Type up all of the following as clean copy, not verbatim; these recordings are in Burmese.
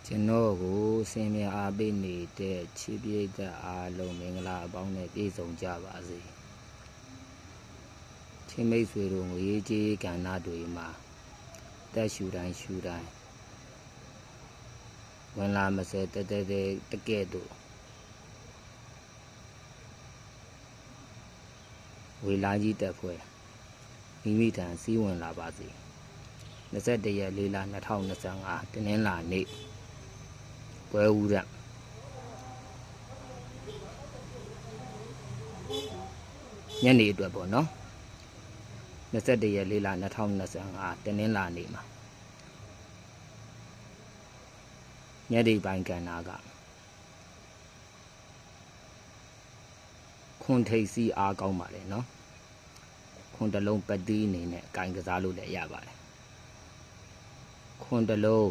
ကျွန်တော်ကိုဆင်မြအားပေးနေတဲ့ချစ်ပြည့်တဲ့အားလုံးမင်္ဂလာအပေါင်းနဲ့ပြည့်စုံကြပါစေချင်းမိတ်ဆွေတို့ငွေကြေးကဏ္ဍတွေမှာတက်ရှူတိုင်းဝင်လာမစဲတကဲ့သို့ဝေလာကြီးတက်ဖွဲ့မိမိထံစီးဝင်လာပါစေ21ရက်4လ2025တနင်္လာနေ့ပွဲဦးရညနေအတွက်ပေါ့နော်21ရက်4လ2025တနင်္လာနေ့မှာညနေပိုင်းကဏ္ဍကခွန်ထိပ်စီးအားကောင်းပါတယ်နော်ခွန်တလုံးပတ်တီးအနေနဲ့အကင်ကစားလို့လည်းရပါတယ်ခွန်တလုံး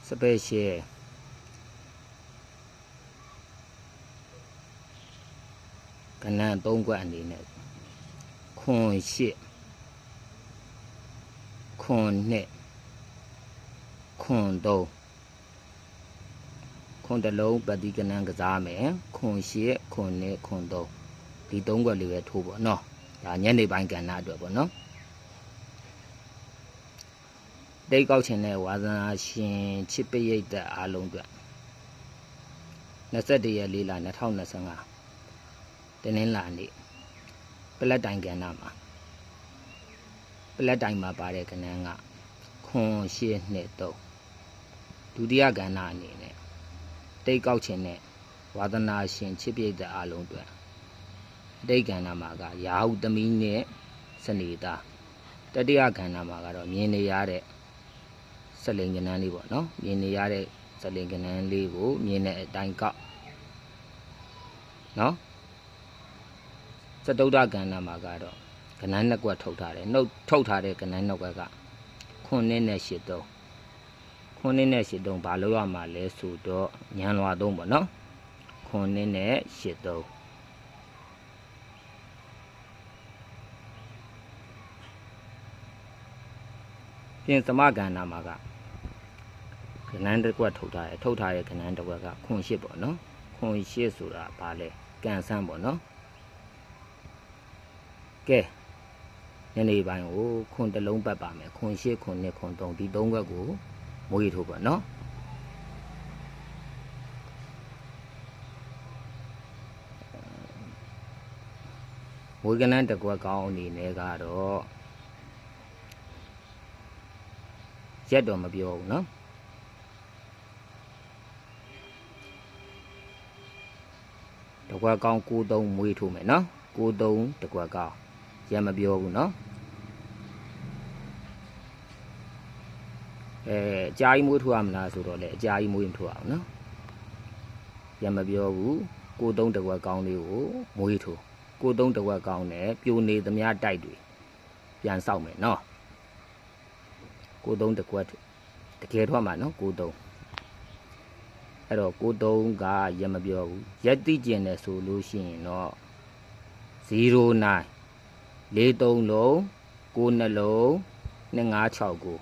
စပယ်ရှယ်ကဏ္ဍ3ခွက်အနေနဲ့ခွန်8ခွန်2ခွန်3ခွန်တလုံးပတ်တီးကဏ္ဍကစားမယ်ခွန်8ခွန်2ခွန်3ဒီ3ခွက်လေးပဲထိုးပေါ့နော်ဒါညနေပိုင်းကဏ္ဍအတွက်ပေါ့နော်တိတ်ကောက်ချင်တဲ့ဝါသနာရှင်ချစ်ပရိတ်သက်အားလုံးအတွက်21ရက်4လ2025တနင်္လာနေ့ပလက်တိုင်ကဏ္ဍမှာပလက်တိုင်မှာပါတဲ့ကဏ္ဍကခွန်8နဲ့3ဒုတိယကဏ္ဍအနေနဲ့တိတ်ကောက်ချင်တဲ့ဝါသနာရှင်ချစ်ပရိတ်သက်အားလုံးအတွက်တိတ်ကဏ္ဍမှာကရာဟုသမီးနဲ့စနေသားတတိယကဏ္ဍမှာကတော့မြင်နေရတဲ့စလင်ကဏ္ဍလေးပေါ့နော်မြင်နေရတဲ့စလင်ကဏ္ဍလေးကိုမြင်တဲ့အတိုင်းကောက်နော်စတုဒ္ဒကဏ္ဍမှာကတော့ကဏ္ဍနှစ်ကွက်ထုတ်ထားတယ်ထုတ်ထားတဲ့ကဏ္ဍနှစ်ကွက်ကခွန်နဲ့83ခွန်နဲ့83ဘာလို့ရမှာလဲဆိုတော့ညံလွာသုံးပေါ့နော်ခွန်နဲ့83ပြင်သမကဏ္ဍမှာကကဏ္ဍတစ်ကွက်ထုတ်ထားတဲ့ကဏ္ဍတစ်ကွက်ကခွန်8ပေါ့နော်ခွန်8ဆိုတာဘာလဲကန်ဆန်းပေါ့နော်ကဲညနေပိုင်းကိုခွန်တလုံးပတ်ပါမယ်ခွန်8ခွန်2ခွန်3ဒီ3ခွက်ကိုမွေးထိုးပေါ့နော်မွေးကဏ္ဍတစ်ကွက်ကောင်းအနေနဲ့ကတော့ရက်တော့မပြောဘူးနော်တကွက်ကောင်း93မွေးထိုးမယ်နော်93တကွက်ကောင်းရက်မပြောဘူးနော်အကြာကြီးမွေးထိုးရမလားဆိုတော့လေအကြာကြီးမွေးမထိုးအောင်နော်ရက်မပြောဘူး93တကွက်ကောင်းလေးကိုမွေးထိုး93တကွက်ကောင်းနဲ့ပြိုနေသမျှတိုက်တွေပြန်ဆောက်မယ်နော်93တကွက်တကယ်ထွက်မှာနော်93အဲ့တော့93ကရက်မပြောဘူးရက်သိကျင်တယ်ဆိုလို့ရှိရင်တော့09 43လုံး9နှလုံး2569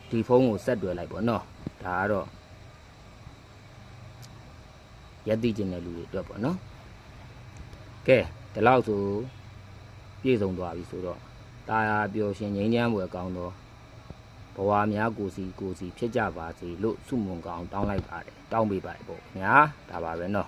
ဒီဖုန်းကိုဆက်တွယ်လိုက်ပေါ့နော်ဒါကတော့ရက်သိကျင်တဲ့လူတွေအတွက်ပေါ့နော်ကဲဒီလောက်ဆိုပြည့်စုံသွားပြီဆိုတော့တာယာပျော်ရှင်ငြိမ်းချမ်းဖွယ်ကောင်းတော့ဘဝများကိုစီဖြစ်ကြပါစေလို့ဆုမွန်ကောင်းတောင်းလိုက်ပါတယ်တောင်းပေးပါတယ်ပေါ့ညာဒါပါပဲเนาะ